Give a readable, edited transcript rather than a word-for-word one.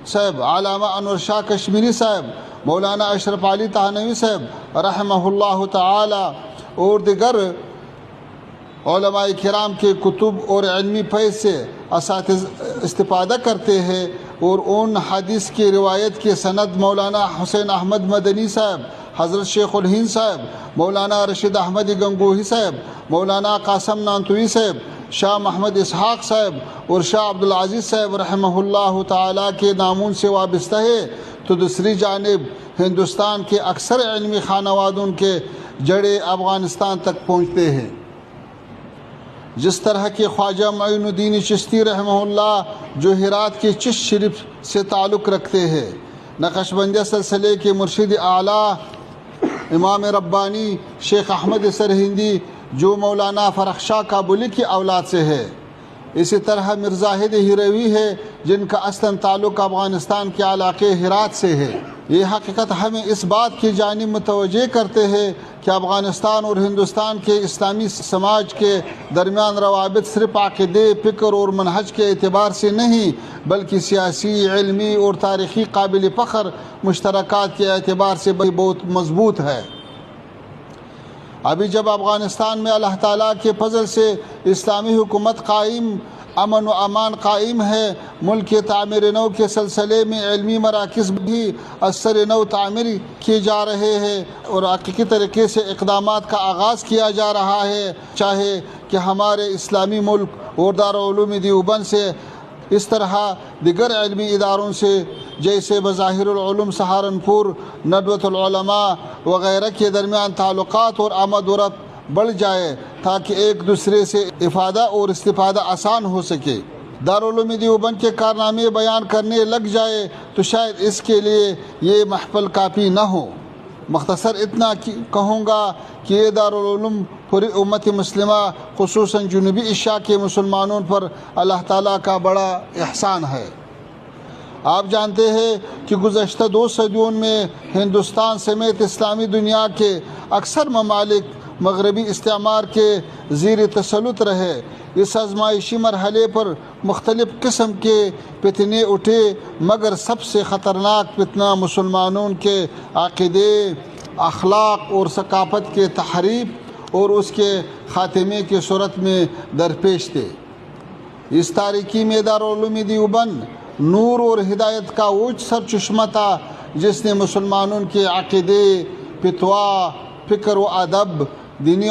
صاحب، علامہ انور شاہ کشمیری صاحب، مولانا اشرف علی تھانوی صاحب رحمہ اللہ تعالی اور دیگر علماء کرام کے کتب اور علمی فیض سے اساتذہ استفادہ کرتے ہیں، اور ان حدیث کی روایت کے سند مولانا حسین احمد مدنی صاحب، حضرت شیخ الہند صاحب، مولانا رشید احمد گنگوہی صاحب، مولانا قاسم نانتوی صاحب، شاہ محمد اسحاق صاحب اور شاہ عبدالعزیز صاحب رحمہ اللہ تعالیٰ کے نامون سے وابستہ ہے، تو دوسری جانب ہندوستان کے اکثر علمی خانوادوں کے جڑے افغانستان تک پہنچتے ہیں۔ جس طرح کہ خواجہ معین الدین چشتی رحمہ اللہ جو ہرات کے چشت شریف سے تعلق رکھتے ہیں، نقش بندیہ سلسلے کے مرشد اعلیٰ امام ربانی شیخ احمد سرہندی جو مولانا فرخ شاہ کابلی کی اولاد سے ہے، اسی طرح مرزاہد ہیروی ہے جن کا اصلاً تعلق افغانستان کے علاقے ہرات سے ہے۔ یہ حقیقت ہمیں اس بات کی جانب متوجہ کرتے ہیں کہ افغانستان اور ہندوستان کے اسلامی سماج کے درمیان روابط صرف عقیدے، فکر اور منہج کے اعتبار سے نہیں بلکہ سیاسی، علمی اور تاریخی قابل فخر مشترکات کے اعتبار سے بہت مضبوط ہے۔ ابھی جب افغانستان میں اللہ تعالیٰ کے فضل سے اسلامی حکومت قائم، امن و امان قائم ہے، ملک کے تعمیر نو کے سلسلے میں علمی مراکز بھی اثر نو تعمیر کیے جا رہے ہیں اور حقیقی طریقے سے اقدامات کا آغاز کیا جا رہا ہے، چاہے کہ ہمارے اسلامی ملک اور دارالعلوم دیوبند سے اس طرح دیگر علمی اداروں سے جیسے بظاہر العلوم سہارنپور، ندوۃ العلماء وغیرہ کے درمیان تعلقات اور آمد و رفت بڑھ جائے تاکہ ایک دوسرے سے افادہ اور استفادہ آسان ہو سکے۔ دارالعلوم دیوبند کے کارنامے بیان کرنے لگ جائے تو شاید اس کے لیے یہ محفل کافی نہ ہو۔ مختصر اتنا کہوں گا کہ یہ دارالعلوم پوری امت مسلمہ خصوصاً جنوبی ایشیا کے مسلمانوں پر اللہ تعالیٰ کا بڑا احسان ہے۔ آپ جانتے ہیں کہ گزشتہ 2 صدیوں میں ہندوستان سمیت اسلامی دنیا کے اکثر ممالک مغربی استعمار کے زیر تسلط رہے۔ اس آزمائشی مرحلے پر مختلف قسم کے فتنے اٹھے، مگر سب سے خطرناک فتنہ مسلمانوں کے عقیدے، اخلاق اور ثقافت کے تحریف اور اس کے خاتمے کی صورت میں درپیش تھے۔ اس تاریکی میں دارالعلوم دیوبند نور اور ہدایت کا وہ سرچشمہ تھا جس نے مسلمانوں کے عقیدے، فتوا، فکر و ادب، دینی